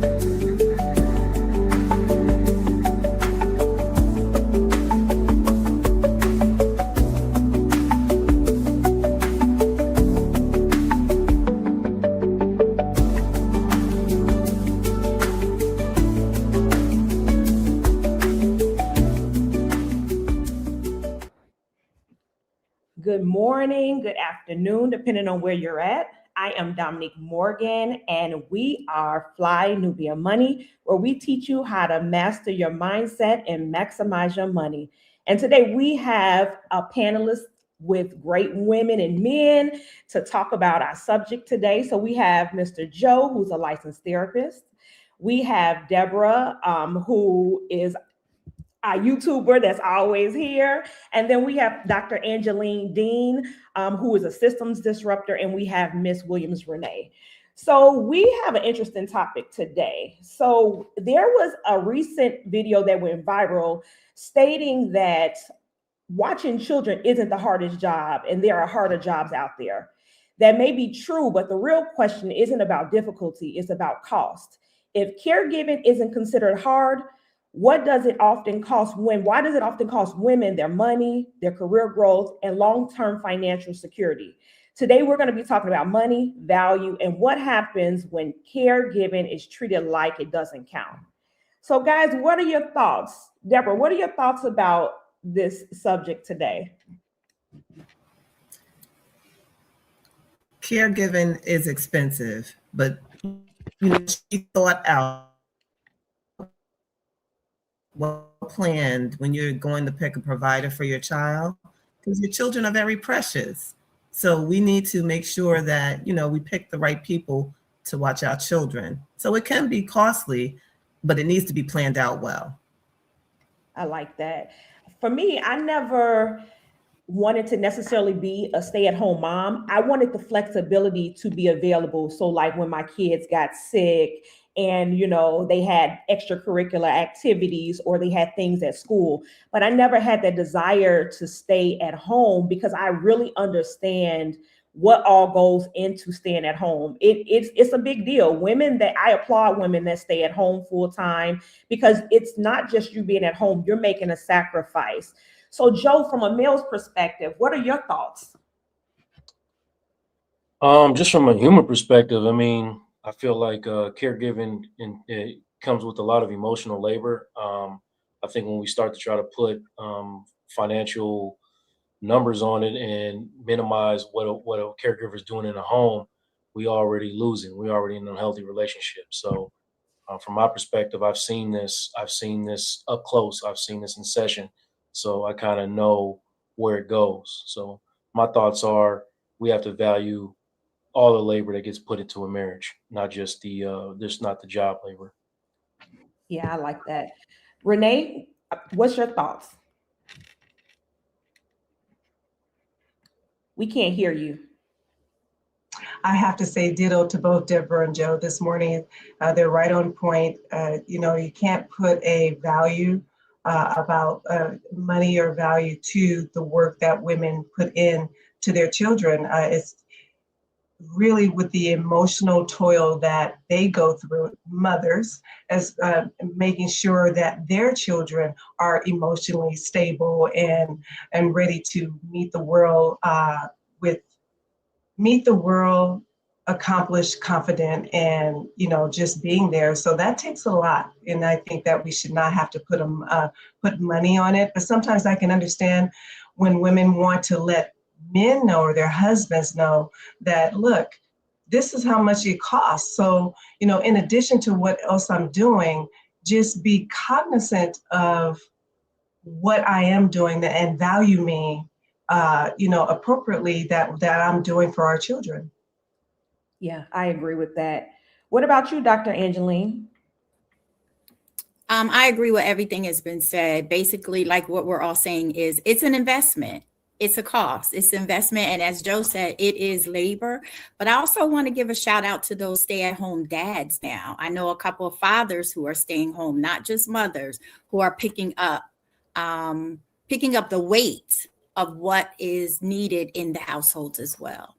Good morning, good afternoon, depending on where you're at. I am Dominique Morgan, and we are Fly Nubian Money, where we teach you how to master your mindset and maximize your money. And today we have a panelist with great women and men to talk about our subject today. So we have Mr. Joe, who's a licensed therapist. We have Deborah, who is a YouTuber that's always here. And then we have Dr. Angeline Dean, who is a systems disruptor. And we have Miss Williams Renee. So we have an interesting topic today. So there was a recent video that went viral stating that watching children isn't the hardest job, and there are harder jobs out there. That may be true, but the real question isn't about difficulty, it's about cost. If caregiving isn't considered hard, why does it often cost women their money, their career growth, and long-term financial security? Today, we're going to be talking about money, value, and what happens when caregiving is treated like it doesn't count. So guys, what are your thoughts? Deborah, what are your thoughts about this subject today? Caregiving is expensive, but she thought out, well planned when you're going to pick a provider for your child, because your children are very precious. So we need to make sure that, we pick the right people to watch our children. So it can be costly, but it needs to be planned out well. I like that. For me, I never wanted to necessarily be a stay-at-home mom. I wanted the flexibility to be available. So like when my kids got sick and, they had extracurricular activities or they had things at school, but I never had that desire to stay at home because I really understand what all goes into staying at home. It's a big deal. I applaud women that stay at home full time, because it's not just you being at home, you're making a sacrifice. So Joe, from a male's perspective, what are your thoughts? Just from a human perspective, I feel like caregiving it comes with a lot of emotional labor. I think when we start to try to put financial numbers on it and minimize what a caregiver is doing in a home, we already losing. We're already in an unhealthy relationship. So from my perspective, I've seen this up close. I've seen this in session. So I kind of know where it goes. So my thoughts are we have to value all the labor that gets put into a marriage, not just not the job labor. Yeah, I like that. Renee, what's your thoughts? We can't hear you. I have to say ditto to both Deborah and Joe this morning. They're right on point. You can't put a value about money or value to the work that women put in to their children. It's really with the emotional toil that they go through, mothers, as making sure that their children are emotionally stable and ready to meet the world accomplished, confident, and just being there. So that takes a lot, and I think that we should not have to put money on it. But sometimes I can understand when women want to let men know or their husbands know that, look, this is how much it costs. So in addition to what else I'm doing, just be cognizant of what I am doing and value me appropriately that I'm doing for our children. Yeah, I agree with that. What about you, Dr. Angeline? I agree with everything has been said. Basically, like what we're all saying is it's an investment. It's a cost. It's investment. And as Joe said, it is labor. But I also want to give a shout out to those stay-at-home dads now. I know a couple of fathers who are staying home, not just mothers, who are picking up the weight of what is needed in the households as well.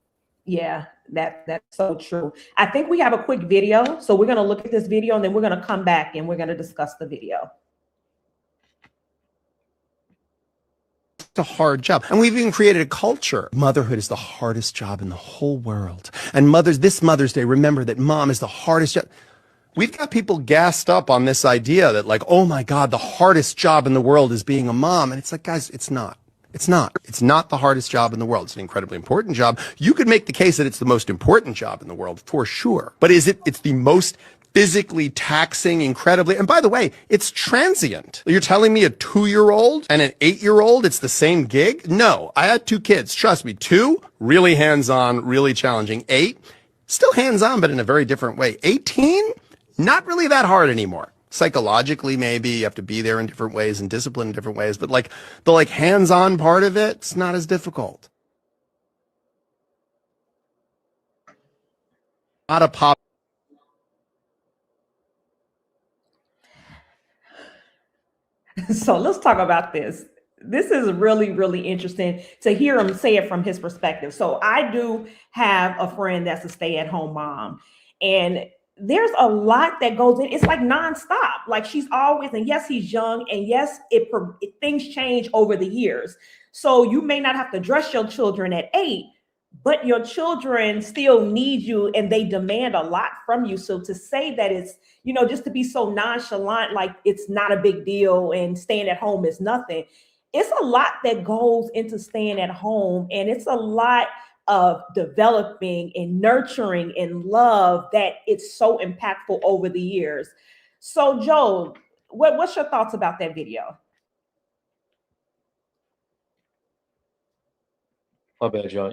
Yeah, that's so true. I think we have a quick video. So we're going to look at this video and then we're going to come back and we're going to discuss the video. It's a hard job. And we've even created a culture. Motherhood is the hardest job in the whole world. And this Mother's Day, remember that mom is the hardest job. We've got people gassed up on this idea that like, oh my God, the hardest job in the world is being a mom. And it's like, guys, it's not. It's not. It's not the hardest job in the world. It's an incredibly important job. You could make the case that it's the most important job in the world for sure. But it's the most physically taxing, incredibly. And by the way, it's transient. You're telling me a 2-year-old and an 8-year-old, it's the same gig? No, I had 2 kids. Trust me, 2, really hands-on, really challenging. 8, still hands-on, but in a very different way. 18, not really that hard anymore. Psychologically, maybe you have to be there in different ways and discipline in different ways, but like the hands-on part of it, it's not as difficult. Not a pop. So let's talk about this. This is really, really interesting to hear him say it from his perspective. So I do have a friend that's a stay-at-home mom, and there's a lot that goes in. It's like nonstop. Like she's always, and yes, he's young, and yes, things change over the years. So you may not have to dress your children at 8, but your children still need you and they demand a lot from you. So to say that it's, just to be so nonchalant, like it's not a big deal and staying at home is nothing. It's a lot that goes into staying at home, and it's a lot of developing and nurturing and love that it's so impactful over the years. So Joe, what's your thoughts about that video? My bad, John.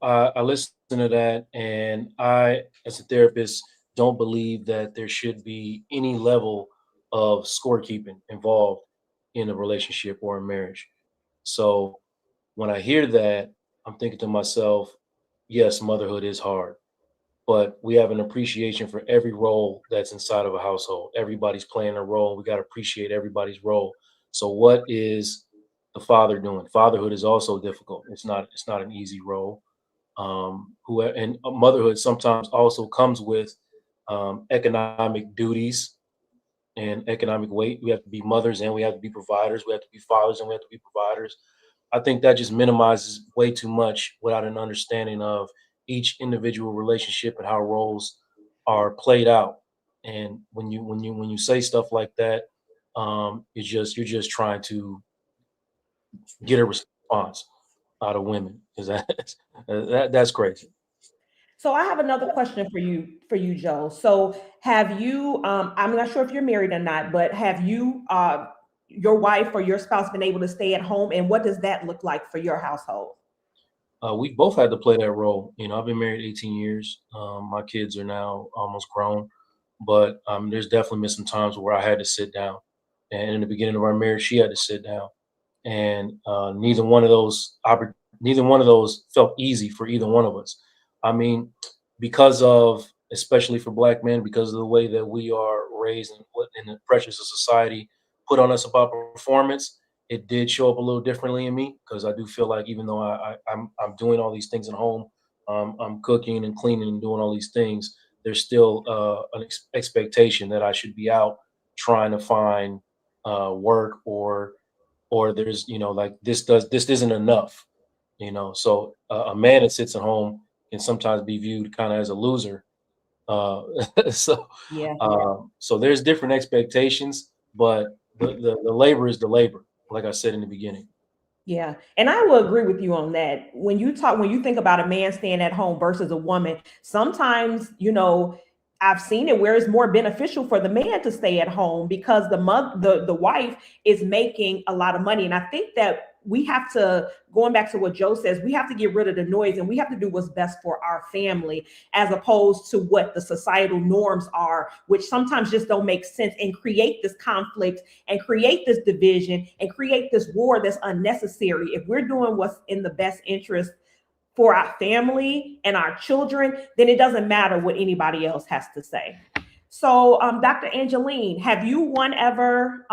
I listened to that, and I, as a therapist, don't believe that there should be any level of scorekeeping involved in a relationship or a marriage. So when I hear that, I'm thinking to myself, yes, motherhood is hard, but we have an appreciation for every role that's inside of a household. Everybody's playing a role. We got to appreciate everybody's role. So what is the father doing? Fatherhood is also difficult. It's not an easy role. And motherhood sometimes also comes with economic duties and economic weight. We have to be mothers and we have to be providers. We have to be fathers and we have to be providers. I think that just minimizes way too much without an understanding of each individual relationship and how roles are played out. And when you say stuff like that, you're just trying to get a response out of women, because that's crazy. So I have another question for you, Joe. So have you, I'm not sure if you're married or not, but have you, your wife or your spouse been able to stay at home, and what does that look like for your household? We both had to play that role. I've been married 18 years. My kids are now almost grown, but there's definitely been some times where I had to sit down. And in the beginning of our marriage, she had to sit down, and neither one of those felt easy for either one of us. I mean, because of, especially for Black men, because of the way that we are raised and what in the pressures of society put on us about performance, it did show up a little differently in me, because I do feel like even though I'm doing all these things at home, I'm cooking and cleaning and doing all these things, there's still an expectation that I should be out trying to find work, or there's like this isn't enough. So a man that sits at home can sometimes be viewed kind of as a loser. So Yeah. so there's different expectations, but the labor is the labor, like I said in the beginning. Yeah. And I will agree with you on that. When you think about a man staying at home versus a woman, sometimes, I've seen it where it's more beneficial for the man to stay at home because the wife is making a lot of money. And I think that we have to, going back to what Joe says, we have to get rid of the noise and we have to do what's best for our family, as opposed to what the societal norms are, which sometimes just don't make sense, and create this conflict and create this division and create this war that's unnecessary. If we're doing what's in the best interest for our family and our children, then it doesn't matter what anybody else has to say. So, Dr. Angeline, have you ever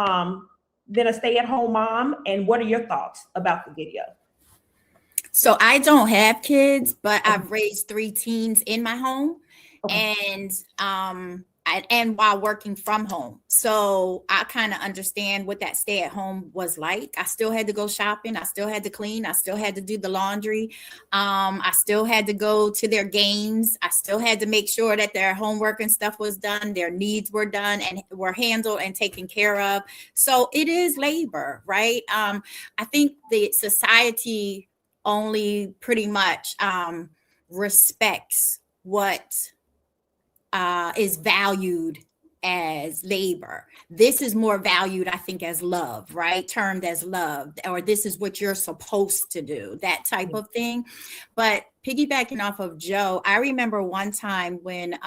been a stay-at-home mom, and what are your thoughts about the video? So I don't have kids, but I've raised 3 teens in my home, Okay. and while working from home. So I kind of understand what that stay at home was like. I still had to go shopping. I still had to clean. I still had to do the laundry. I still had to go to their games. I still had to make sure that their homework and stuff was done. Their needs were done and were handled and taken care of. So it is labor, right? I think the society only pretty much respects what is valued as labor. This is more valued, I think, as love, right? Termed as love, or this is what you're supposed to do, that type of thing. But piggybacking off of Joe, I remember one time when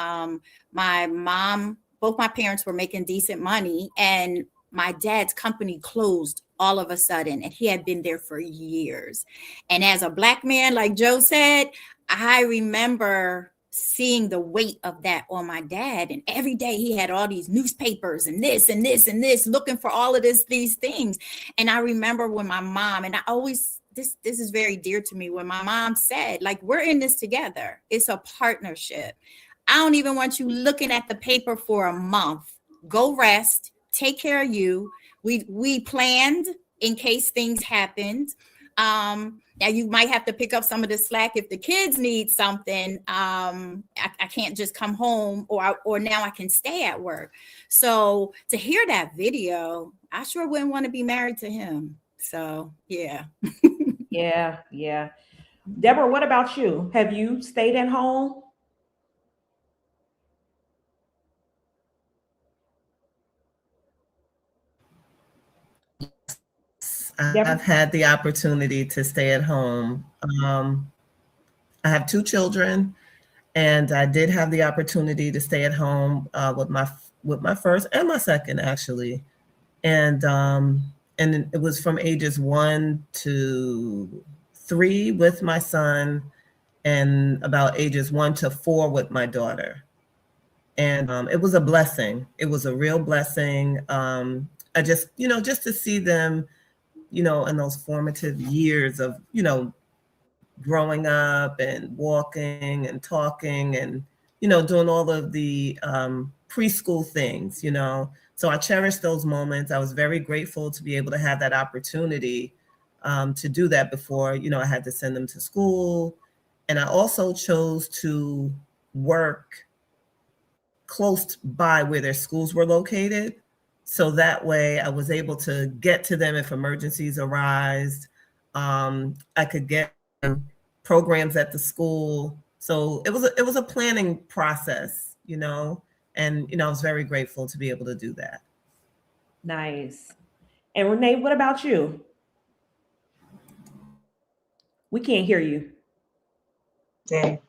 my mom, both my parents were making decent money, and my dad's company closed all of a sudden, and he had been there for years. And as a Black man, like Joe said, I remember seeing the weight of that on my dad. And every day he had all these newspapers and this and this and this, looking for all of these things. And I remember when my mom, and I always, this is very dear to me, when my mom said, like, we're in this together. It's a partnership. I don't even want you looking at the paper for a month. Go rest, take care of you. We planned in case things happened. Now you might have to pick up some of the slack if the kids need something. I can't just come home, or now I can stay at work. So to hear that video, I sure wouldn't want to be married to him. So yeah. Yeah. Deborah, what about you? Have you stayed at home? I've had the opportunity to stay at home. I have 2 children, and I did have the opportunity to stay at home with my first and my second, actually, and it was from ages 1 to 3 with my son, and about ages 1 to 4 with my daughter. And it was a blessing. It was a real blessing. I just to see them, in those formative years of, growing up and walking and talking and, doing all of the preschool things, So I cherished those moments. I was very grateful to be able to have that opportunity to do that before, I had to send them to school. And I also chose to work close by where their schools were located. So that way I was able to get to them if emergencies arise. I could get programs at the school. So it was a planning process, and, I was very grateful to be able to do that. Nice. And Renee, what about you? We can't hear you. Today.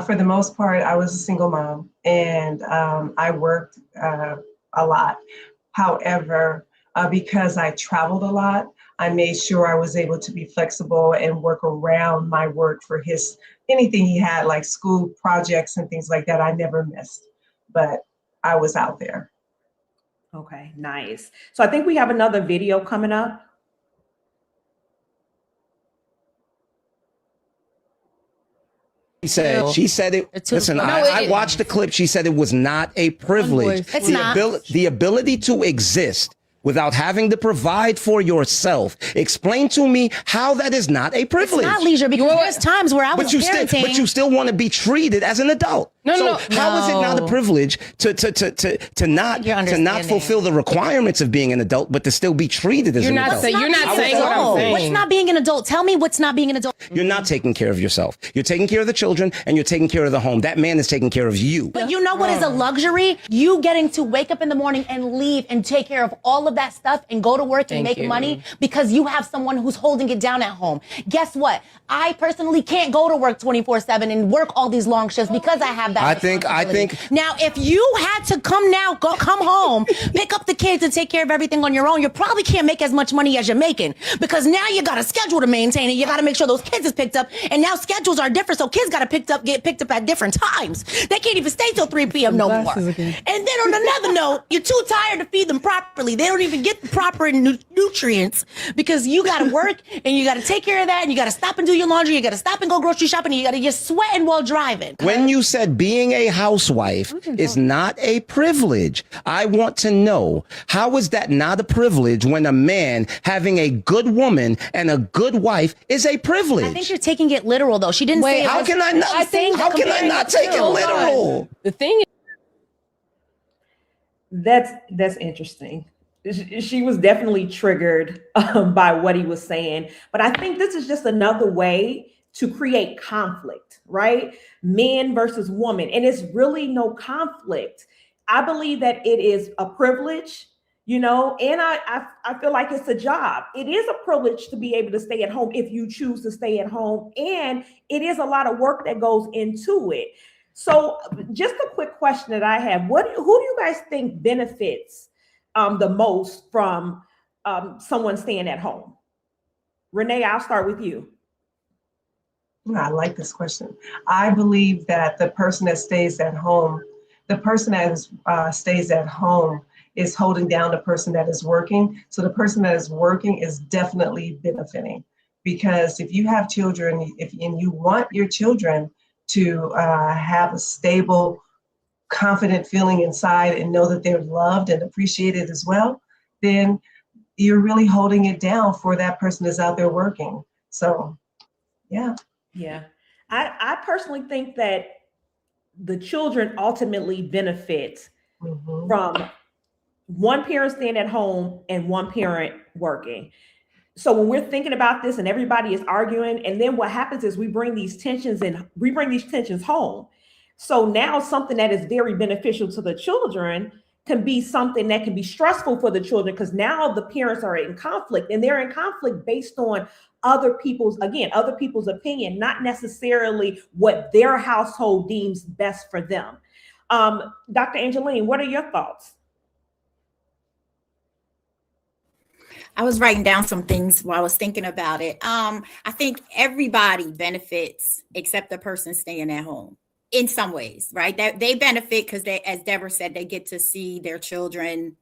For the most part, I was a single mom, and I worked a lot. However, because I traveled a lot, I made sure I was able to be flexible and work around my work for anything he had, like school projects and things like that. I never missed, but I was out there. Okay, nice. So I think we have another video coming up. She said it. Listen, I watched the clip. She said it was not a privilege. It's not. The ability to exist without having to provide for yourself. Explain to me how that is not a privilege. It's not leisure, because there's times where I was parenting. But you still want to be treated as an adult. How is it not a privilege to not fulfill the requirements of being an adult, but to still be treated as an adult? You're not saying what I'm saying. What's not being an adult? Tell me what's not being an adult. You're not taking care of yourself. You're taking care of the children, and you're taking care of the home. That man is taking care of you. But you know what is a luxury? You getting to wake up in the morning and leave and take care of all of that stuff and go to work and make money because you have someone who's holding it down at home. Guess what? I personally can't go to work 24/7 and work all these long shifts because I have have that. I think now, if you had to come home, pick up the kids and take care of everything on your own, you probably can't make as much money as you're making, because now you got a schedule to maintain and you got to make sure those kids is picked up. And now schedules are different. So kids got to get picked up at different times. They can't even stay till 3 p.m. no more. And then on another note, you're too tired to feed them properly. They don't even get the proper nutrients because you got to work and you got to take care of that, and you got to stop and do your laundry. You got to stop and go grocery shopping. And you got to just sweating while driving. when you said being a housewife is not a privilege, I want to know, how is that not a privilege when a man having a good woman and a good wife is a privilege? I think you're taking it literal, though. She didn't say. How can I not? How can I not take it literal? The thing That's interesting. She was definitely triggered by what he was saying, but I think this is just another way to create conflict, right? Men versus women, and it's really no conflict. I believe that it is a privilege, and I feel like it's a job. It is a privilege to be able to stay at home if you choose to stay at home, and it is a lot of work that goes into it. So just a quick question that I have, who do you guys think benefits the most from someone staying at home? Renee, I'll start with you. I like this question. I believe that the person that stays at home, is holding down the person that is working. So the person that is working is definitely benefiting, because if you have children, and you want your children to have a stable, confident feeling inside and know that they're loved and appreciated as well, then you're really holding it down for that person that's out there working. So, yeah. Yeah. I personally think that the children ultimately benefit from one parent staying at home and one parent working. So when we're thinking about this and everybody is arguing, and then what happens is we bring these tensions home. So now something that is very beneficial to the children can be something that can be stressful for the children, because now the parents are in conflict, and they're in conflict based on other people's opinion, not necessarily what their household deems best for them. Dr. Angeline, what are your thoughts? I was writing down some things while I was thinking about it. I think everybody benefits except the person staying at home in some ways, right? That they benefit because they, as Deborah said, they get to see their children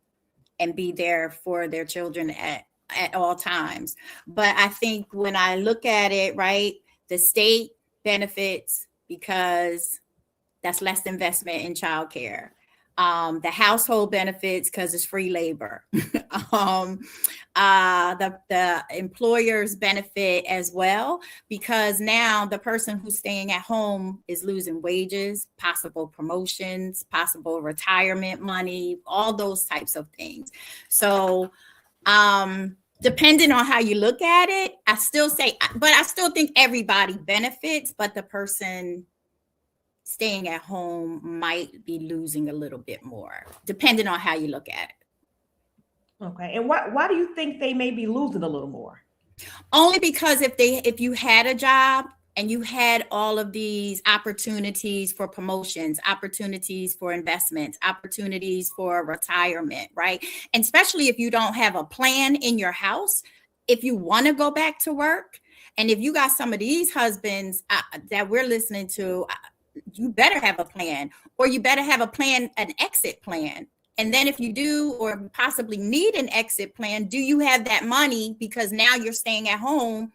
and be there for their children at all times. But I think when I look at it, right, the state benefits because that's less investment in childcare. The household benefits because it's free labor. The employers benefit as well, because now the person who's staying at home is losing wages, possible promotions, possible retirement money, all those types of things. So depending on how you look at it, I still think everybody benefits, but the person staying at home might be losing a little bit more, depending on how you look at it. Okay, and why do you think they may be losing a little more? Only because if you had a job and you had all of these opportunities for promotions, opportunities for investments, opportunities for retirement, right? And especially if you don't have a plan in your house, if you want to go back to work, and if you got some of these husbands that we're listening to, you better have a plan, or you better have a plan, an exit plan. And then if you do, or possibly need an exit plan, do you have that money? Because now you're staying at home.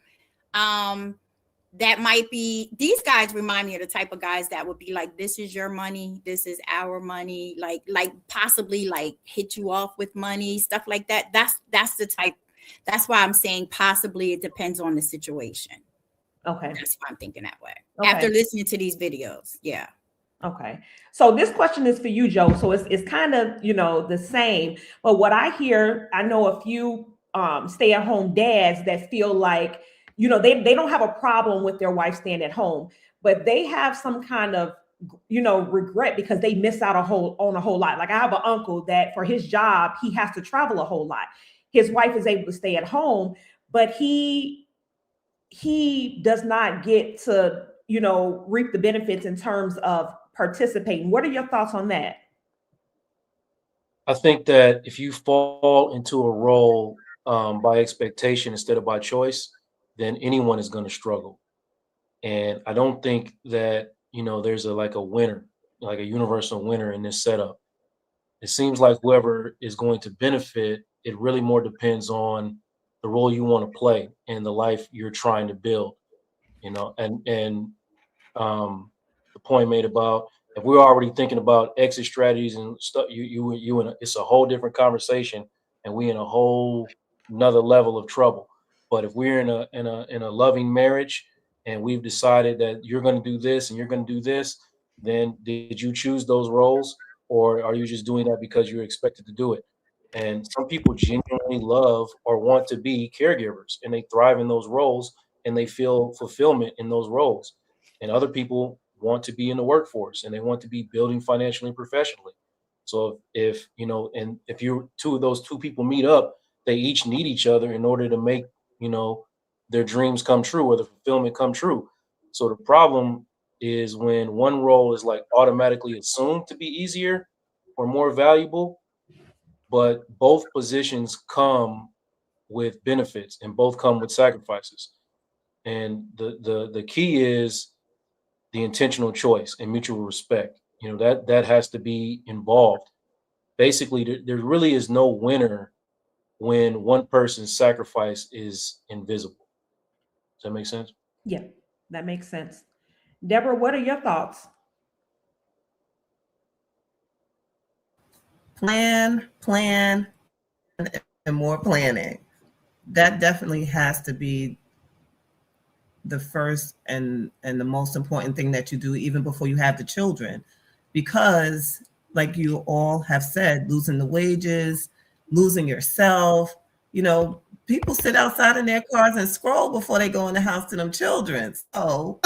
That might be, these guys remind me of the type of guys that would be like, this is your money, this is our money, like possibly like hit you off with money, stuff like that. That's the type. That's why I'm saying possibly it depends on the situation. Okay. That's why I'm thinking that way. Okay. After listening to these videos. Yeah. Okay. So this question is for you, Joe. So it's kind of, the same, but what I hear, I know a few stay-at-home dads that feel like, they don't have a problem with their wife staying at home, but they have some kind of, regret because they miss out on a whole lot. Like I have an uncle that for his job, he has to travel a whole lot. His wife is able to stay at home, but he does not get to, reap the benefits in terms of participating. What are your thoughts on that? I think that if you fall into a role by expectation instead of by choice, then anyone is going to struggle. And I don't think that, there's like a winner, like a universal winner in this setup. It seems like whoever is going to benefit, it really more depends on the role you want to play and the life you're trying to build, and the point made about if we're already thinking about exit strategies and stuff, it's a whole different conversation, and we in a whole another level of trouble. But if we're in a loving marriage and we've decided that you're going to do this and you're going to do this, then did you choose those roles, or are you just doing that because you're expected to do it? And some people genuinely love or want to be caregivers, and they thrive in those roles, and they feel fulfillment in those roles. And other people want to be in the workforce, and they want to be building financially and professionally. So if you two of those two people meet up, they each need each other in order to make, their dreams come true or the fulfillment come true. So the problem is when one role is like automatically assumed to be easier or more valuable, but both positions come with benefits and both come with sacrifices. And the key is the intentional choice and mutual respect. That has to be involved. Basically, there really is no winner when one person's sacrifice is invisible. Does that make sense? Yeah, that makes sense. Deborah, what are your thoughts? Plan, and more planning. That definitely has to be the first and the most important thing that you do even before you have the children, because like you all have said, losing the wages, losing yourself, people sit outside in their cars and scroll before they go in the house to them children. So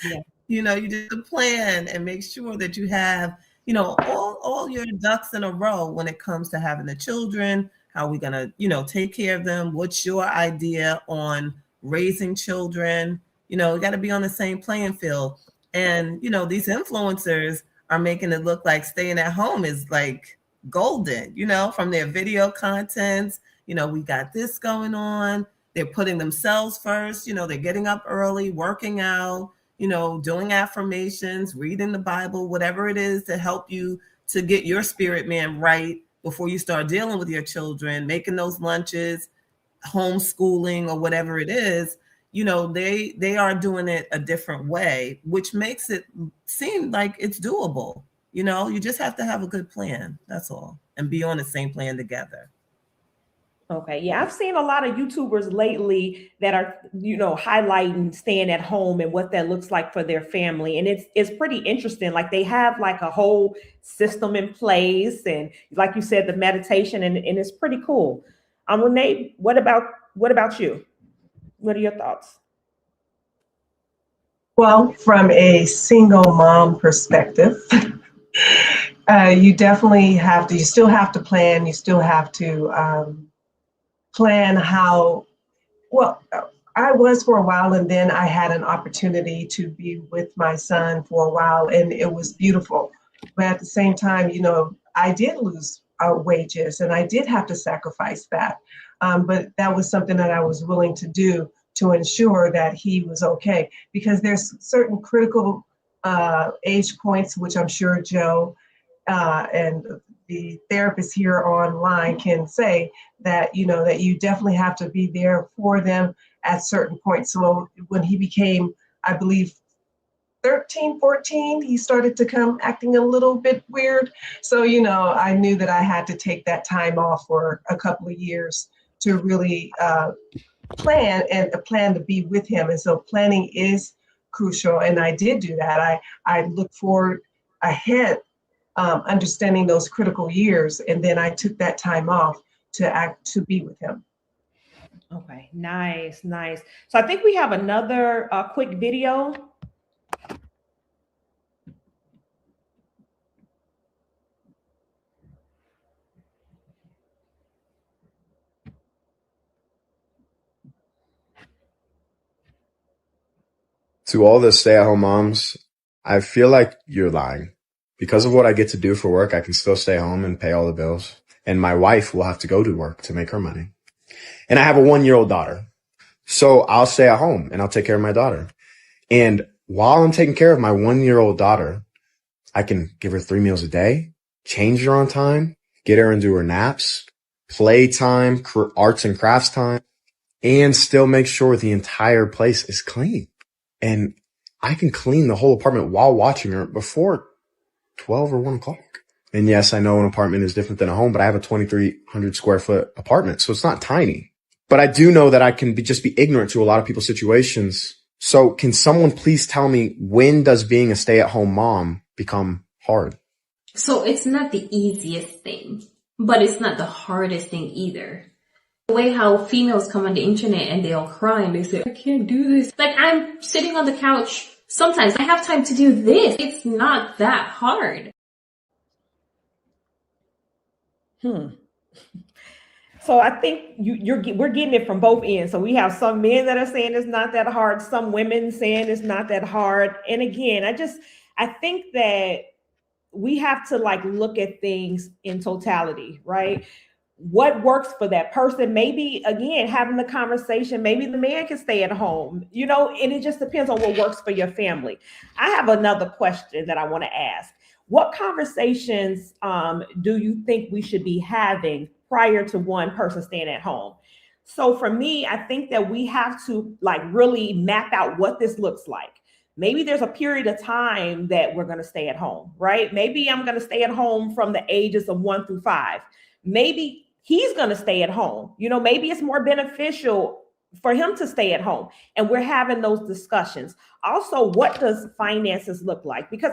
Yeah. you just plan and make sure that you have all your ducks in a row when it comes to having the children. How are we gonna take care of them? What's your idea on raising children? We got to be on the same playing field. And these influencers are making it look like staying at home is like golden, from their video contents. We got this going on. They're putting themselves first. They're getting up early, working out, doing affirmations, reading the Bible, whatever it is to help you to get your spirit man right before you start dealing with your children, making those lunches, homeschooling, or whatever it is. They are doing it a different way, which makes it seem like it's doable. You just have to have a good plan. That's all. And be on the same plan together. Okay. Yeah, I've seen a lot of YouTubers lately that are, highlighting staying at home and what that looks like for their family. And it's pretty interesting. Like they have like a whole system in place. And like you said, the meditation, and it's pretty cool. Renee, what about you? What are your thoughts? Well, from a single mom perspective, you definitely you still have to plan. You still have to plan how, well, I was for a while, and then I had an opportunity to be with my son for a while, and it was beautiful. But at the same time, I did lose wages, and I did have to sacrifice that. But that was something that I was willing to do to ensure that he was okay, because there's certain critical age points, which I'm sure Joe and the therapist here online can say that, that you definitely have to be there for them at certain points. So when he became, I believe, 13, 14, he started to come acting a little bit weird. So, I knew that I had to take that time off for a couple of years to really plan to be with him. And so planning is crucial. And I did do that. I looked forward ahead, understanding those critical years. And then I took that time off to be with him. Okay, nice. So I think we have another quick video. To all the stay-at-home moms, I feel like you're lying. Because of what I get to do for work, I can still stay home and pay all the bills. And my wife will have to go to work to make her money. And I have a 1-year-old daughter. So I'll stay at home and I'll take care of my daughter. And while I'm taking care of my 1-year-old daughter, I can give her 3 meals a day, change her on time, get her into her naps, play time, arts and crafts time, and still make sure the entire place is clean. And I can clean the whole apartment while watching her before 12 or 1 o'clock. And yes, I know an apartment is different than a home, but I have a 2,300 square foot apartment, so it's not tiny. But I do know that I can just be ignorant to a lot of people's situations. So can someone please tell me, when does being a stay-at-home mom become hard? So it's not the easiest thing, but it's not the hardest thing either. The way how females come on the internet and they all cry and they say, I can't do this. Like, I'm sitting on the couch. Sometimes I have time to do this. It's not that hard. So I think we're getting it from both ends. So we have some men that are saying it's not that hard, some women saying it's not that hard. And again, I think that we have to like look at things in totality, right? What works for that person? Maybe again, having the conversation, maybe the man can stay at home, and it just depends on what works for your family. I have another question that I want to ask. What conversations do you think we should be having prior to one person staying at home? So for me, I think that we have to like really map out what this looks like. Maybe there's a period of time that we're going to stay at home, right? Maybe I'm going to stay at home from the ages of 1 through 5. Maybe he's going to stay at home. Maybe it's more beneficial for him to stay at home. And we're having those discussions. Also, what does finances look like? Because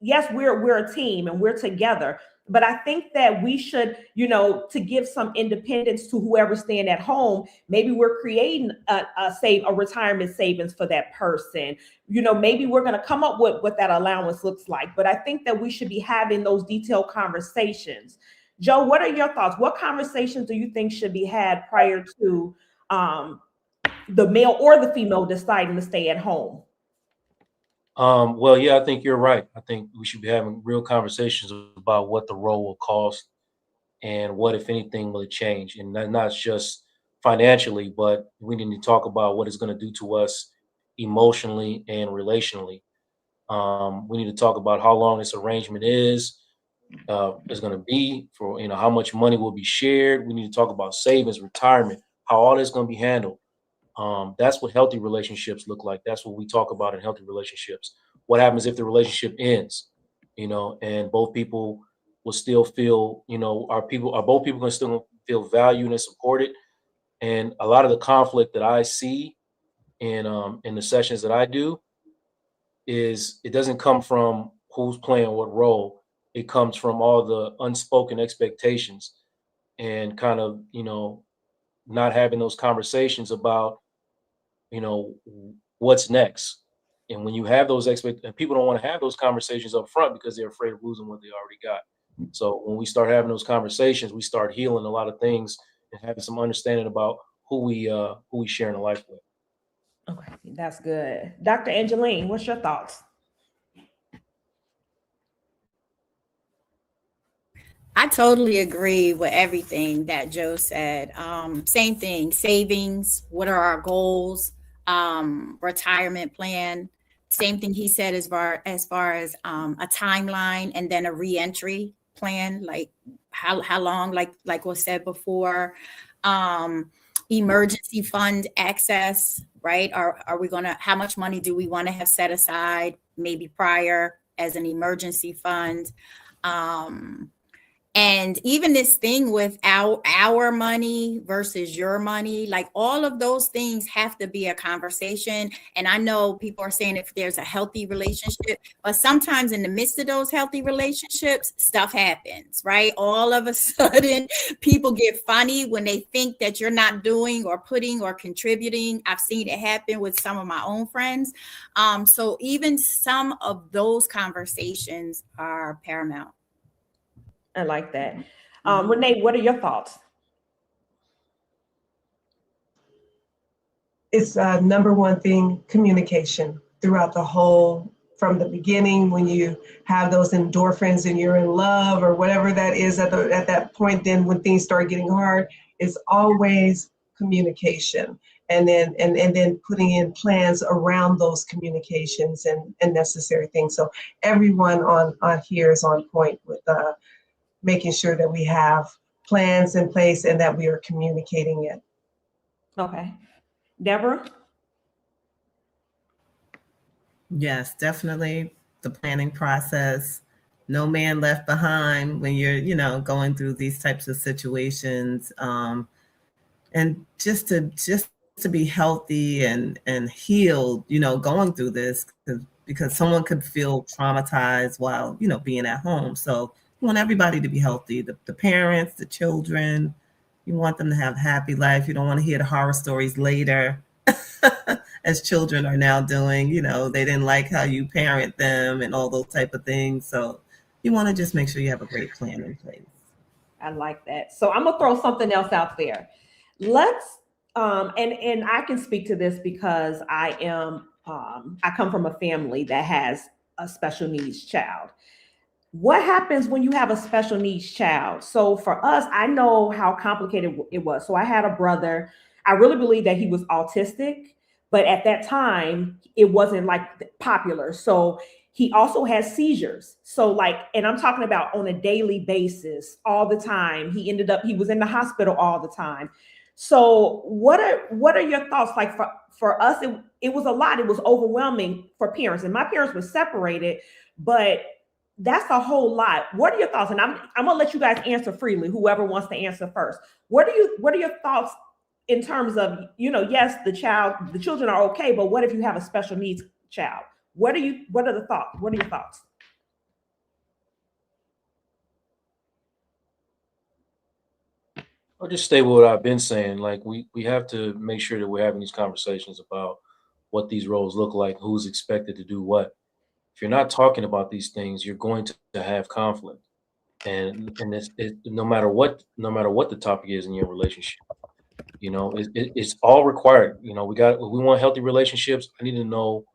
yes, we're a team and we're together. But I think that we should, to give some independence to whoever's staying at home, maybe we're creating a retirement savings for that person. Maybe we're going to come up with what that allowance looks like. But I think that we should be having those detailed conversations. Joe, what are your thoughts? What conversations do you think should be had prior to the male or the female deciding to stay at home? Well, yeah, I think you're right. I think we should be having real conversations about what the role will cost and what, if anything, will it change. And not just financially, but we need to talk about what it's going to do to us emotionally and relationally. We need to talk about how long this arrangement is going to be, for how much money will be shared. We need to talk about savings, retirement, how all this is going to be handled. That's what healthy relationships look like. That's what we talk about in healthy relationships. What happens if the relationship ends, and both people will still feel, are both people going to still feel valued and supported? And a lot of the conflict that I see in the sessions that I do is it doesn't come from who's playing what role. It comes from all the unspoken expectations and kind of, not having those conversations about, what's next. And when you have those expectations, people don't want to have those conversations up front because they're afraid of losing what they already got. So when we start having those conversations, we start healing a lot of things and having some understanding about who we sharing a life with. Okay, that's good. Dr. Angeline, what's your thoughts? I totally agree with everything that Joe said. Same thing, savings, what are our goals, retirement plan. Same thing he said as far as a timeline and then a reentry plan, like how long, like was said before. Emergency fund access, right? Are we gonna, how much money do we want to have set aside maybe prior as an emergency fund? And even this thing with our money versus your money, like all of those things have to be a conversation. And I know people are saying if there's a healthy relationship, but sometimes in the midst of those healthy relationships, stuff happens, right? All of a sudden, people get funny when they think that you're not doing or putting or contributing. I've seen it happen with some of my own friends. So even some of those conversations are paramount. I like that. Renee, what are your thoughts? It's number one thing, communication throughout the whole from the beginning when you have those endorphins and you're in love or whatever that is at that point. Then when things start getting hard, it's always communication, and then putting in plans around those communications and necessary things. So everyone on here is on point with making sure that we have plans in place and that we are communicating it. Okay. Deborah? Yes, definitely the planning process. No man left behind when you're, going through these types of situations. And just to be healthy and healed, going through this, because someone could feel traumatized while, being at home. So you want everybody to be healthy, the parents, the children. You want them to have a happy life. You don't want to hear the horror stories later. As children are now doing, they didn't like how you parent them and all those type of things. So you want to just make sure you have a great plan in place. I like that. So I'm gonna throw something else out there. Let's and I can speak to this because I come from a family that has a special needs child. What happens when you have a special needs child? So for us, I know how complicated it was. So I had a brother. I really believe that he was autistic, but at that time it wasn't like popular. So he also has seizures. So and I'm talking about on a daily basis, all the time. He was in the hospital all the time. So what are your thoughts? Like for us, it was a lot. It was overwhelming for parents, and my parents were separated, but that's a whole lot. What are your thoughts? And I'm gonna let you guys answer freely, whoever wants to answer first. What are your thoughts in terms of, yes, the children are okay, but what if you have a special needs child? What are the thoughts? What are your thoughts? I'll just stay with what I've been saying. Like we have to make sure that we're having these conversations about what these roles look like, who's expected to do what. If you're not talking about these things, you're going to have conflict, and no matter what the topic is in your relationship, it's all required. We want healthy relationships. I need to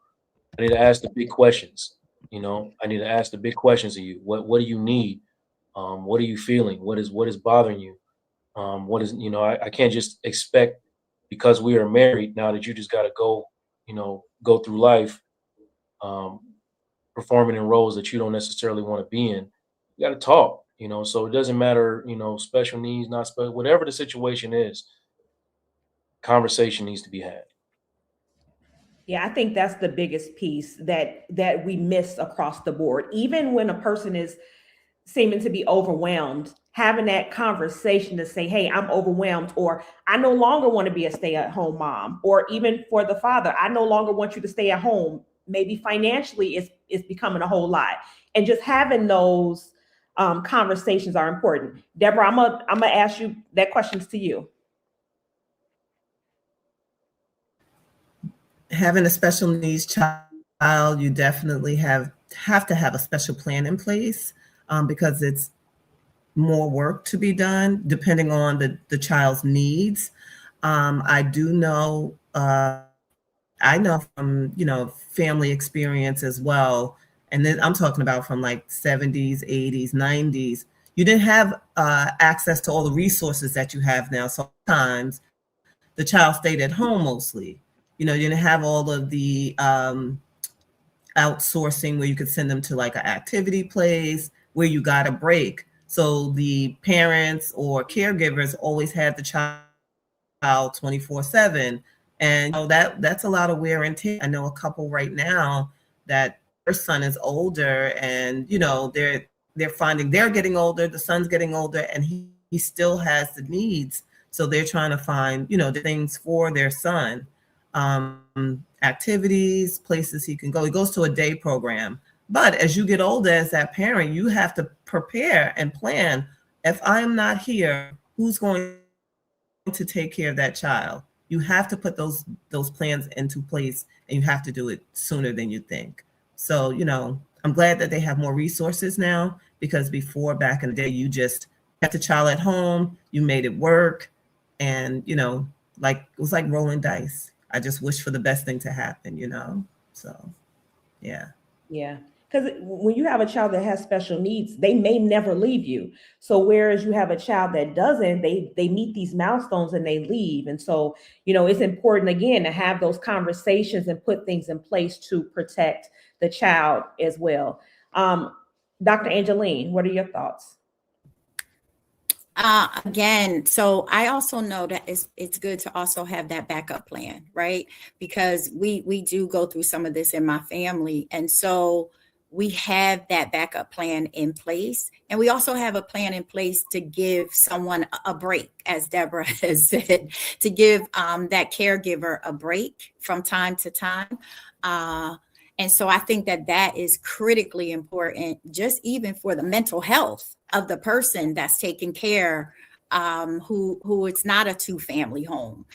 ask the big questions. I need to ask the big questions of you. What do you need? What are you feeling? What is bothering you? What is, I can't just expect, because we are married now, that you just got to go through life performing in roles that you don't necessarily want to be in. You got to talk, so it doesn't matter, special needs, not special, whatever the situation is, conversation needs to be had. Yeah, I think that's the biggest piece that we miss across the board. Even when a person is seeming to be overwhelmed, having that conversation to say, hey, I'm overwhelmed, or I no longer want to be a stay-at-home mom, or even for the father, I no longer want you to stay at home. Maybe financially it's becoming a whole lot. And just having those conversations are important. Deborah, I'm gonna ask you that questions to you. Having a special needs child, you definitely have to have a special plan in place, because it's more work to be done depending on the child's needs. I do know, I know from, family experience as well. And then I'm talking about from like 70s, 80s, 90s. You didn't have access to all the resources that you have now. Sometimes the child stayed at home mostly. You didn't have all of the outsourcing where you could send them to like an activity place where you got a break. So the parents or caregivers always had the child 24/7. And that's a lot of wear and tear. I know a couple right now that their son is older, and they're finding they're getting older, the son's getting older, and he still has the needs. So they're trying to find, the things for their son, activities, places he can go. He goes to a day program. But as you get older, as that parent, you have to prepare and plan. If I'm not here, who's going to take care of that child? You have to put those plans into place, and you have to do it sooner than you think. So, I'm glad that they have more resources now, because before, back in the day, you just had the child at home, you made it work, and, it was like rolling dice. I just wish for the best thing to happen, So, yeah. Yeah. Because when you have a child that has special needs, they may never leave you. So whereas you have a child that doesn't, they meet these milestones and they leave. And so, it's important again to have those conversations and put things in place to protect the child as well. Dr. Angeline, what are your thoughts? Again, so I also know that it's good to also have that backup plan, right? Because we do go through some of this in my family, and so we have that backup plan in place, and we also have a plan in place to give someone a break, as Deborah has said, to give that caregiver a break from time to time. And so I think that is critically important, just even for the mental health of the person that's taking care, who it's not a two-family home,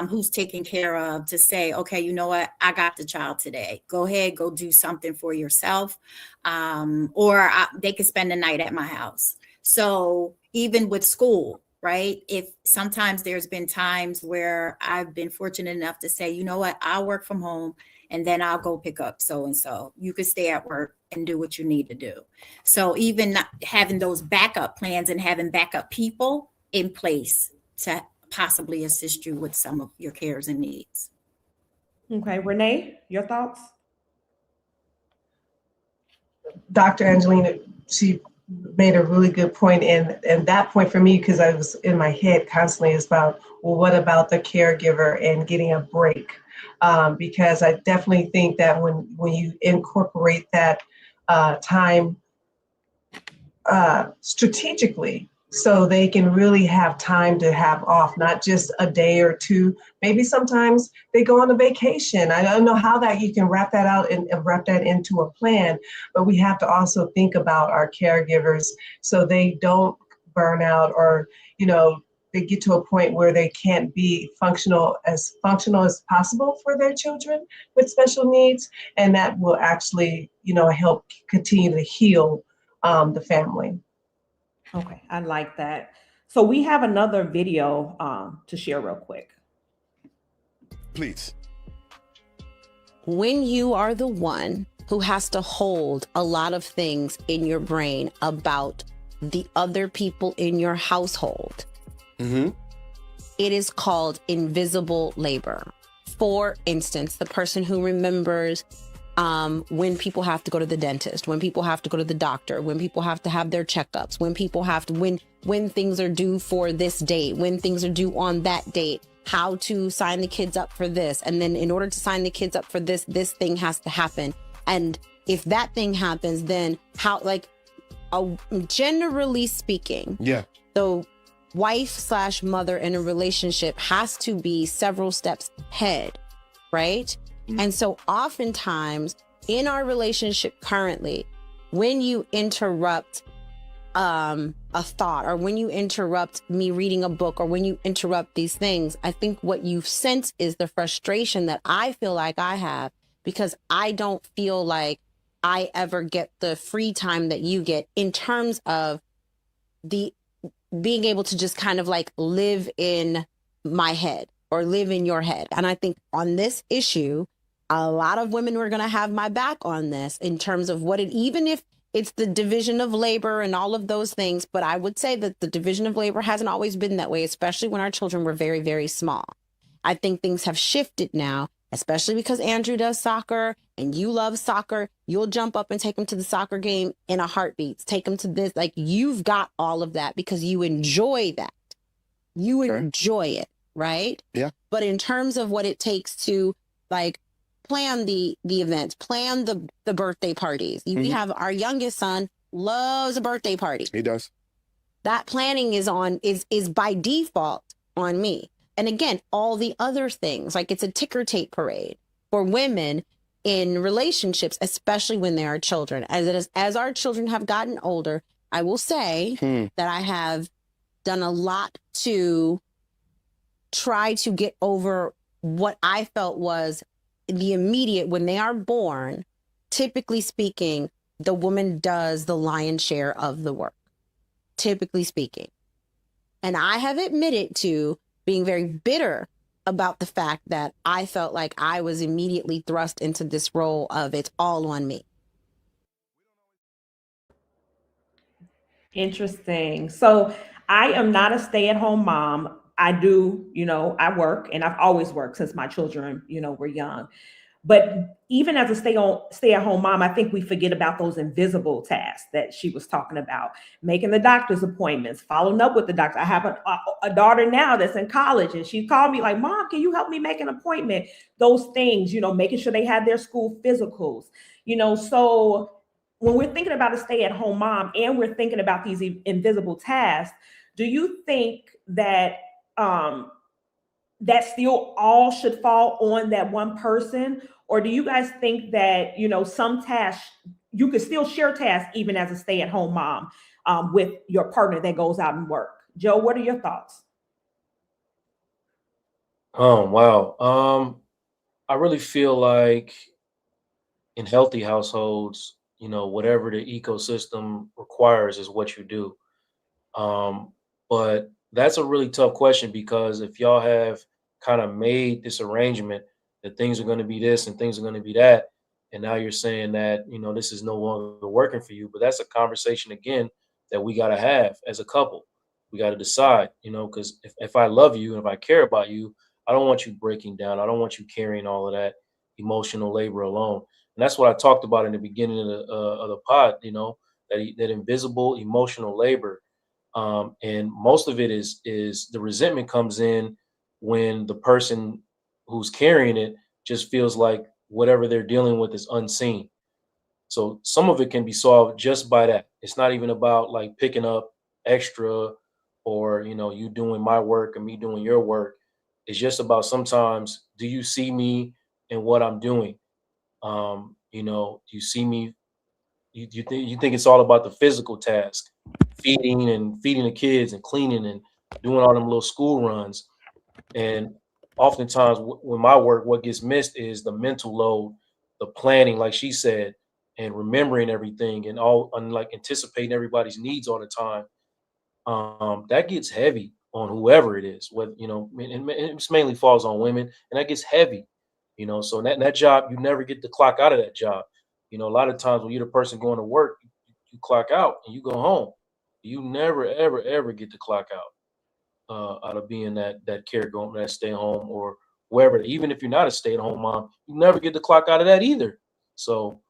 who's taken care of, to say, okay, you know what, I got the child today. Go ahead, go do something for yourself, or they could spend the night at my house. So even with school, right? If sometimes there's been times where I've been fortunate enough to say, you know what, I'll work from home and then I'll go pick up so-and-so. You could stay at work and do what you need to do. So even not having those backup plans and having backup people in place to possibly assist you with some of your cares and needs. Okay, Renee, your thoughts? Dr. Angelina, she made a really good point, and that point for me, because I was in my head constantly, is about, well, what about the caregiver and getting a break? Because I definitely think that when you incorporate that time strategically, so they can really have time to have off, not just a day or two. Maybe sometimes they go on a vacation. I don't know how that you can wrap that out and wrap that into a plan, but we have to also think about our caregivers so they don't burn out, or, they get to a point where they can't be functional as possible for their children with special needs. And that will actually, help continue to heal the family. Okay, I like that. So we have another video to share real quick. Please. When you are the one who has to hold a lot of things in your brain about the other people in your household, it is called invisible labor. For instance, the person who remembers when people have to go to the dentist, when people have to go to the doctor, when people have to have their checkups, when people have to, when things are due for this date, when things are due on that date, how to sign the kids up for this. And then in order to sign the kids up for this thing has to happen. And if that thing happens, then how, generally speaking, the wife/mother in a relationship has to be several steps ahead, right? And so oftentimes in our relationship currently, when you interrupt a thought, or when you interrupt me reading a book, or when you interrupt these things, I think what you sense is the frustration that I feel like I have, because I don't feel like I ever get the free time that you get, in terms of the being able to just kind of live in my head or live in your head. And I think on this issue, a lot of women were going to have my back on this, in terms of even if it's the division of labor and all of those things. But I would say that the division of labor hasn't always been that way, especially when our children were very, very small. I think things have shifted now, especially because Andrew does soccer and you love soccer. You'll jump up and take him to the soccer game in a heartbeat. Take him to this. You've got all of that because you enjoy that. You enjoy it, right? Yeah. But in terms of what it takes to plan the events, plan the birthday parties. We have our youngest son loves a birthday party. He does. That planning is by default on me. And again, all the other things, it's a ticker tape parade for women in relationships, especially when they are children. As our children have gotten older, I will say that I have done a lot to try to get over what I felt was the immediate. When they are born, typically speaking, the woman does the lion's share of the work, typically speaking. And I have admitted to being very bitter about the fact that I felt like I was immediately thrust into this role of it's all on me. Interesting. So I am not a stay-at-home mom. I do, I work, and I've always worked since my children, were young. But even as a stay-at-home mom, I think we forget about those invisible tasks that she was talking about, making the doctor's appointments, following up with the doctor. I have a daughter now that's in college, and she called me like, Mom, can you help me make an appointment? Those things, making sure they have their school physicals, so when we're thinking about a stay-at-home mom and we're thinking about these invisible tasks, do you think that that still all should fall on that one person? Or do you guys think that, some tasks, you could still share tasks even as a stay-at-home mom with your partner that goes out and work? Joe, what are your thoughts? Oh, wow. I really feel like in healthy households, whatever the ecosystem requires is what you do. But that's a really tough question, because if y'all have kind of made this arrangement that things are going to be this and things are going to be that, and now you're saying that, this is no longer working for you, but that's a conversation again that we got to have as a couple. We got to decide, because if I love you and if I care about you, I don't want you breaking down. I don't want you carrying all of that emotional labor alone. And that's what I talked about in the beginning of the pod, that invisible emotional labor. And most of it is the resentment comes in when the person who's carrying it just feels like whatever they're dealing with is unseen. So some of it can be solved just by that. It's not even about like picking up extra, or you doing my work and me doing your work. It's just about, sometimes, do you see me and what I'm doing? Do you see me? You think it's all about the physical task, feeding the kids and cleaning and doing all them little school runs. And oftentimes with my work, what gets missed is the mental load, the planning, like she said, and remembering everything, and like anticipating everybody's needs all the time. That gets heavy on whoever it is. Whether it mainly falls on women, and that gets heavy. So that job, you never get to clock out of that job. A lot of times when you're the person going to work, you clock out and you go home. You never, ever, ever get to clock out of being that caregiver, that stay home, or wherever. Even if you're not a stay at home mom, you never get to clock out of that either. So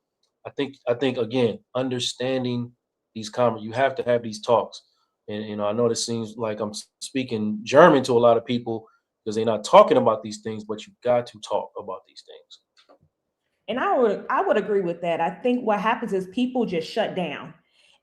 I think again, understanding you have to have these talks. And I know this seems like I'm speaking German to a lot of people because they're not talking about these things, but you've got to talk about these things. And I would agree with that. I think what happens is people just shut down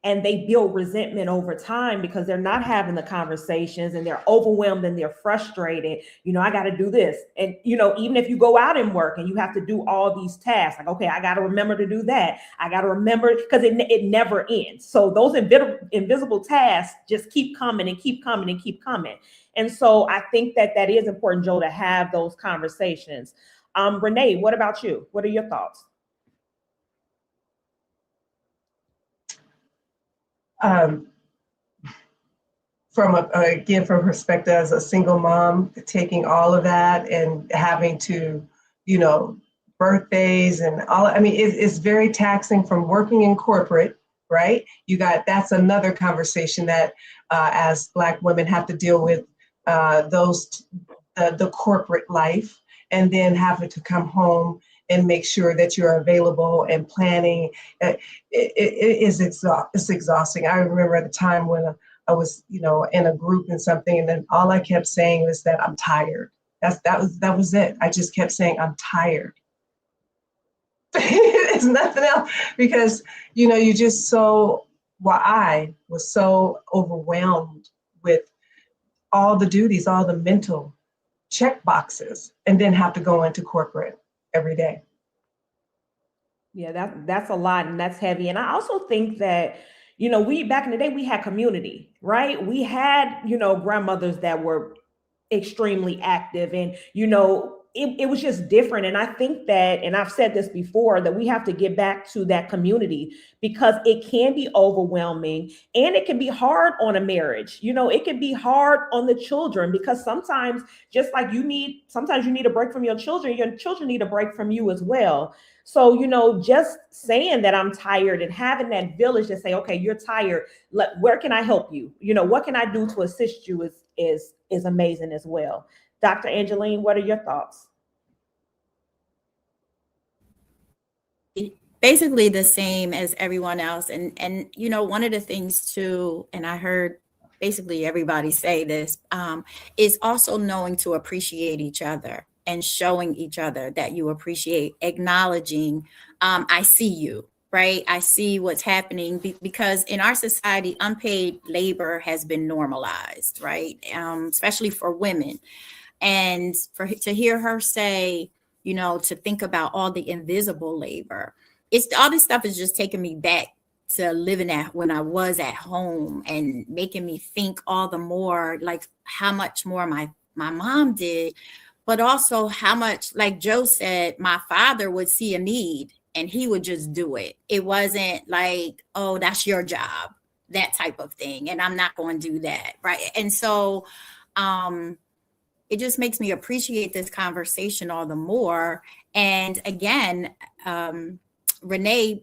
and they build resentment over time because they're not having the conversations, and they're overwhelmed and they're frustrated. I got to do this. And, even if you go out and work and you have to do all these tasks, like, okay, I got to remember to do that. I got to remember, because it never ends. So those invisible tasks just keep coming and keep coming and keep coming. And so I think that is important, Joe, to have those conversations. Renee, what about you? What are your thoughts? From perspective as a single mom, taking all of that and having to, birthdays and all, it's very taxing from working in corporate, right? That's another conversation that as Black women have to deal with, the corporate life, and then having to come home and make sure that you're available and planning. It's exhausting. I remember at the time when I was, in a group and something, and then all I kept saying was that I'm tired. That was it. I just kept saying I'm tired. It's nothing else, because you just I was so overwhelmed with all the duties, all the mental check boxes, and then have to go into corporate every day. Yeah, that's a lot, and that's heavy. And I also think that, we back in the day, we had community, right? We had, grandmothers that were extremely active, and, it was just different. And I think that, and I've said this before, that we have to get back to that community, because it can be overwhelming and it can be hard on a marriage. It can be hard on the children, because sometimes, just like sometimes you need a break from your children need a break from you as well. So, just saying that I'm tired and having that village to say, okay, you're tired. Where can I help you? What can I do to assist you is amazing as well. Dr. Angeline, what are your thoughts? Basically the same as everyone else. And one of the things too, and I heard basically everybody say this, is also knowing to appreciate each other and showing each other that you appreciate, acknowledging, I see you, right? I see what's happening, because in our society, unpaid labor has been normalized, right? Especially for women. And to hear her say, to think about all the invisible labor, all this stuff is just taking me back to living when I was at home, and making me think all the more like how much more my mom did, but also how much, like Joe said, my father would see a need and he would just do it. It wasn't like, oh, that's your job, that type of thing, and I'm not going to do that, right? And so it just makes me appreciate this conversation all the more. And again, Renee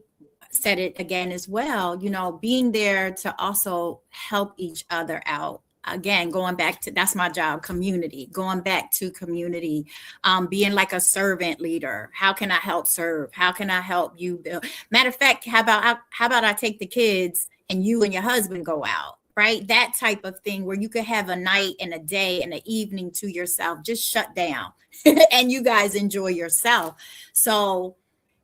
said it again as well, being there to also help each other out. Again, going back to, that's my job, community, going back to community, being like a servant leader. How can I help serve? How can I help you build? Matter of fact, how about I take the kids and you and your husband go out? Right? That type of thing, where you could have a night and a day and an evening to yourself, just shut down and you guys enjoy yourself. So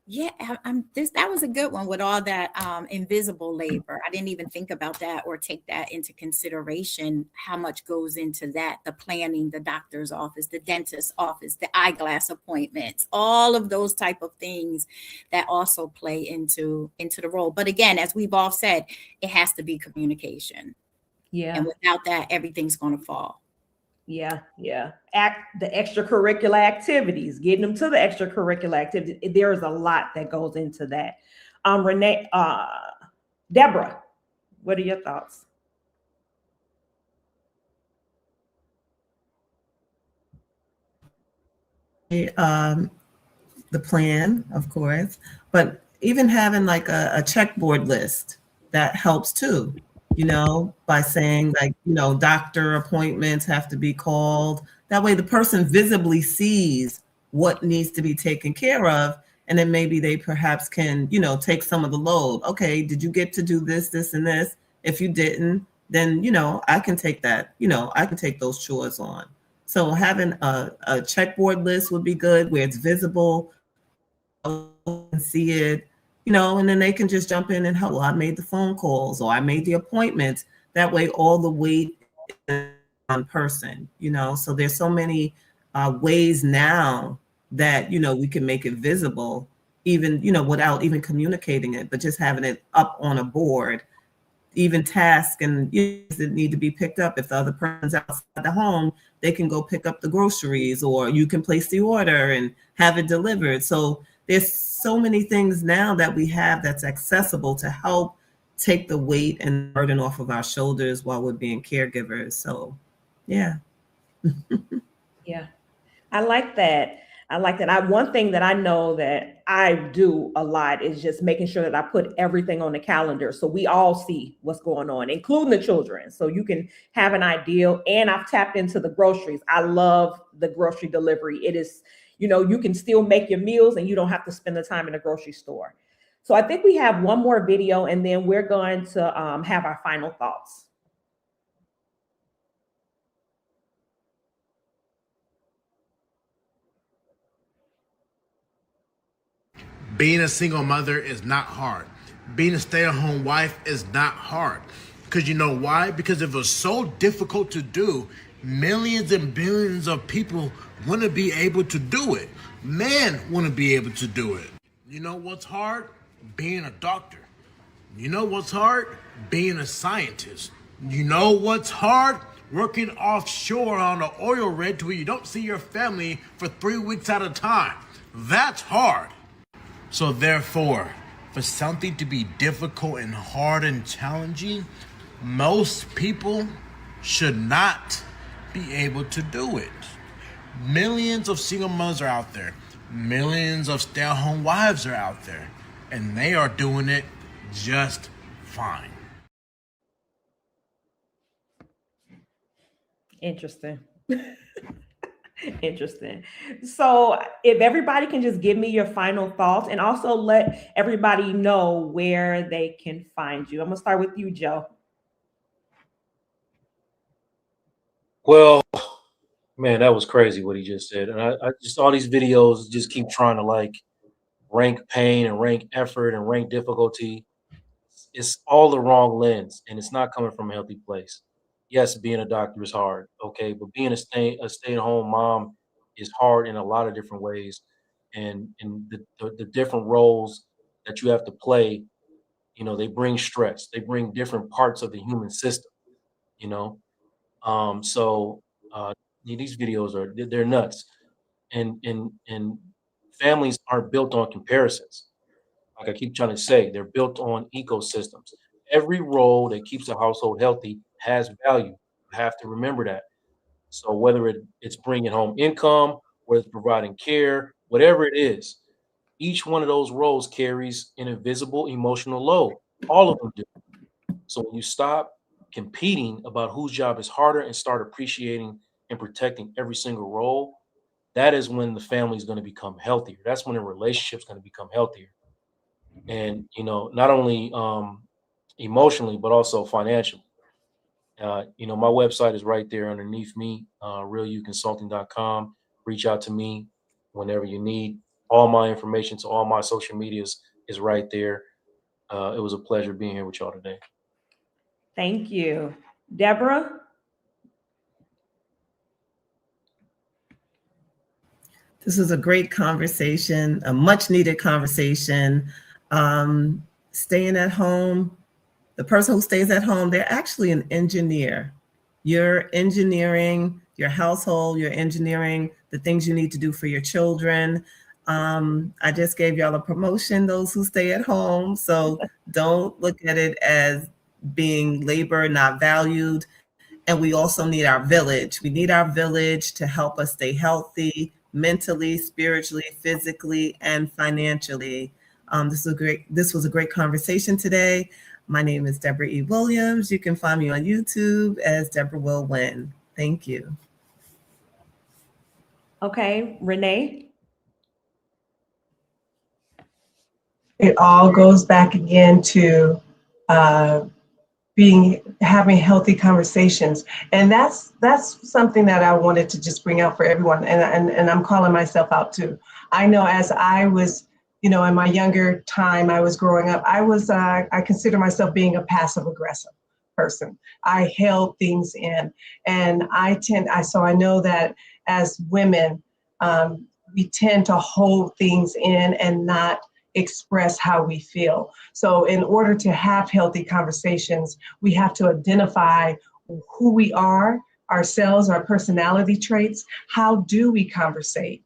yeah, that was a good one with all that invisible labor. I didn't even think about that or take that into consideration, how much goes into that, the planning, the doctor's office, the dentist's office, the eyeglass appointments, all of those type of things that also play into the role. But again, as we've all said, it has to be communication. Yeah. And without that, everything's going to fall. Yeah. The extracurricular activities, getting them to the extracurricular activities. There is a lot that goes into that. Renee, Deborah, what are your thoughts? The plan, of course, but even having like a checkboard list, that helps too. By saying like, doctor appointments have to be called. That way the person visibly sees what needs to be taken care of. And then maybe they perhaps can, take some of the load. Okay, did you get to do this, this, and this? If you didn't, then, I can take that, I can take those chores on. So having a checkboard list would be good, where it's visible, and see it. And then they can just jump in and help. Well, I made the phone calls, or I made the appointments. That way, all the weight is on person, So there's so many ways now that, we can make it visible, even, without even communicating it, but just having it up on a board, even tasks and that need to be picked up. If the other person's outside the home, they can go pick up the groceries, or you can place the order and have it delivered. So there's so many things now that we have that's accessible to help take the weight and burden off of our shoulders while we're being caregivers. So, yeah. Yeah, I like that. One thing that I know that I do a lot is just making sure that I put everything on the calendar, so we all see what's going on, including the children, so you can have an idea. And I've tapped into the groceries. I love the grocery delivery. It is, you can still make your meals and you don't have to spend the time in the grocery store. So I think we have one more video, and then we're going to have our final thoughts. Being a single mother is not hard. Being a stay-at-home wife is not hard. Because you know why? Because if it was so difficult to do, millions and billions of people wouldn't be able to do it. Men wouldn't be able to do it. You know what's hard? Being a doctor. You know what's hard? Being a scientist. You know what's hard? working offshore on an oil rig to where you don't see your family for 3 weeks at a time. That's hard. So therefore, for something to be difficult and hard and challenging, most people should not be able to do it. Millions of single mothers are out there. Millions of stay-at-home wives are out there. And they are doing it just fine. Interesting. Interesting. So if everybody can just give me your final thoughts and also let everybody know where they can find you. I'm gonna start with you, Joe. Well, man, that was crazy what he just said. And I just, all these videos just keep trying to like rank pain and rank effort and rank difficulty. It's all the wrong lens, and it's not coming from a healthy place. Yes, being a doctor is hard, okay, but being a stay-at-home mom is hard in a lot of different ways, and the different roles that you have to play, they bring stress. They bring different parts of the human system, you know. So these videos they're nuts, and families aren't built on comparisons. Like I keep trying to say, they're built on ecosystems. Every role that keeps a household healthy has value. You have to remember that. So whether it's bringing home income, whether it's providing care, whatever it is, each one of those roles carries an invisible emotional load. All of them do. So when you stop competing about whose job is harder and start appreciating and protecting every single role, that is when the family is going to become healthier. That's when the relationship's going to become healthier. And not only emotionally but also financially. My website is right there underneath me, realuconsulting.com. Reach out to me whenever you need. All my information to all my social medias is right there. It was a pleasure being here with y'all today. Thank you. Deborah? This was a great conversation, a much needed conversation. Staying at home, the person who stays at home, they're actually an engineer. You're engineering your household, you're engineering the things you need to do for your children. I just gave y'all a promotion, those who stay at home. So don't look at it as being labor not valued. And we also need our village. We need our village to help us stay healthy, mentally, spiritually, physically, and financially. This was a great conversation today. My name is Deborah E. Williams. You can find me on YouTube as Deborah Will Win. Thank you. Okay, Renee? It all goes back again to having healthy conversations, and that's something that I wanted to just bring out for everyone, and I'm calling myself out too. I know as I was, in my younger time, I was growing up, I consider myself being a passive aggressive person. I held things in, and so I know that as women, we tend to hold things in and not express how we feel. So in order to have healthy conversations, we have to identify who we are, ourselves, our personality traits. How do we conversate?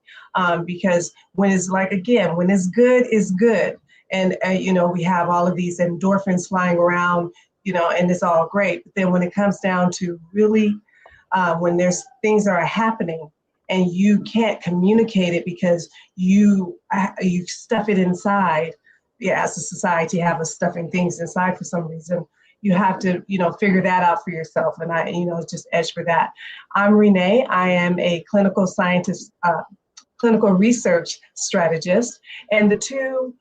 Because when it's when it's good, it's good. And, we have all of these endorphins flying around, and it's all great. But then when it comes down to really, when there's things that are happening, and you can't communicate it because you stuff it inside. Yeah, as a society, have us stuffing things inside for some reason. You have to, figure that out for yourself. And I, just edge for that. I'm Renee. I am a clinical scientist, clinical research strategist. And the two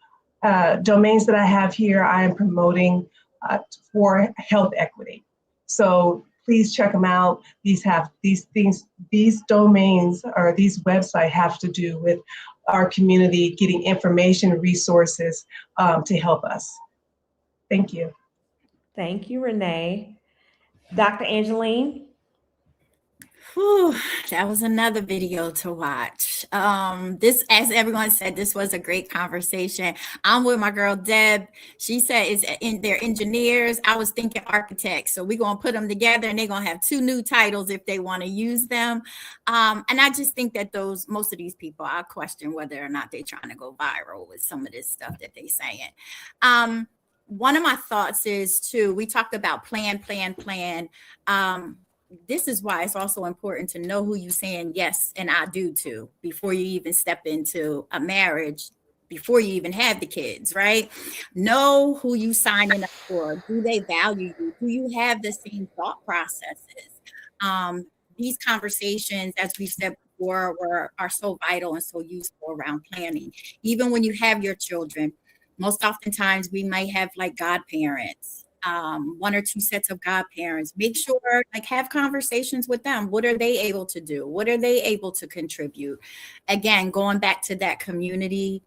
domains that I have here, I am promoting for health equity. So please check them out. These domains or these websites have to do with our community getting information and resources to help us. Thank you. Thank you, Renee. Dr. Angeline? Whew, that was another video to watch. This, as everyone said, this was a great conversation. I'm with my girl Deb. She said they're engineers. I was thinking architects. So we're gonna put them together, and they're gonna have 2 new titles if they want to use them. And I just think that most of these people, I question whether or not they're trying to go viral with some of this stuff that they're saying. One of my thoughts is too, we talked about plan. This is why it's also important to know who you're saying yes and I do to before you even step into a marriage, before you even have the kids, right? Know who you signing up for. Do they value you? Do you have the same thought processes? These conversations, as we've said before, are so vital and so useful around planning. Even when you have your children, most oftentimes we might have like godparents, 1 or 2 sets of godparents. Make sure, like, have conversations with them. What are they able to do? What are they able to contribute? Again, going back to that community,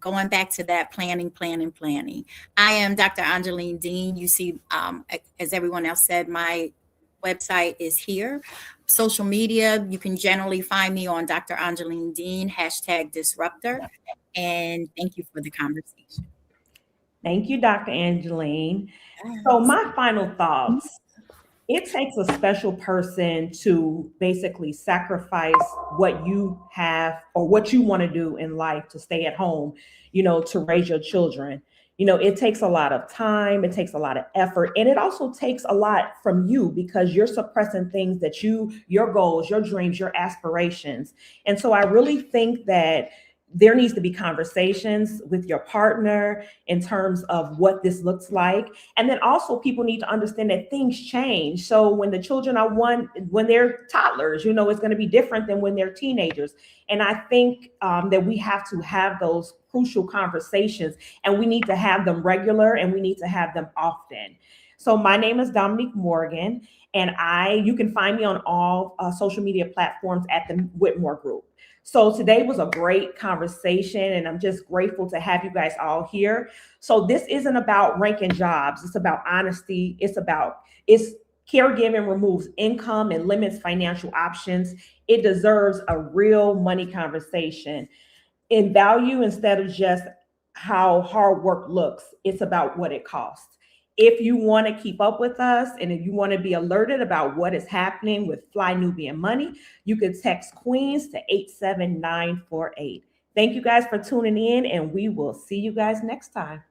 going back to that planning. I am Dr. Angeline Dean. You see, as everyone else said, my website is here. Social media, you can generally find me on Dr. Angeline Dean, #disruptor. And thank you for the conversation. Thank you, Dr. Angeline. So my final thoughts, it takes a special person to basically sacrifice what you have or what you want to do in life to stay at home, to raise your children. It takes a lot of time, it takes a lot of effort, and it also takes a lot from you because you're suppressing things that your goals, your dreams, your aspirations. And so I really think that there needs to be conversations with your partner in terms of what this looks like. And then also people need to understand that things change. So when the children are when they're toddlers, it's going to be different than when they're teenagers. And I think that we have to have those crucial conversations, and we need to have them regular, and we need to have them often. So my name is Dominique Morgan, and you can find me on all social media platforms at the Whitmore Group. So today was a great conversation, and I'm just grateful to have you guys all here. So this isn't about ranking jobs. It's about honesty. It's caregiving removes income and limits financial options. It deserves a real money conversation in value instead of just how hard work looks. It's about what it costs. If you want to keep up with us and if you want to be alerted about what is happening with Fly Nubian Money, you can text Queens to 87948. Thank you guys for tuning in, and we will see you guys next time.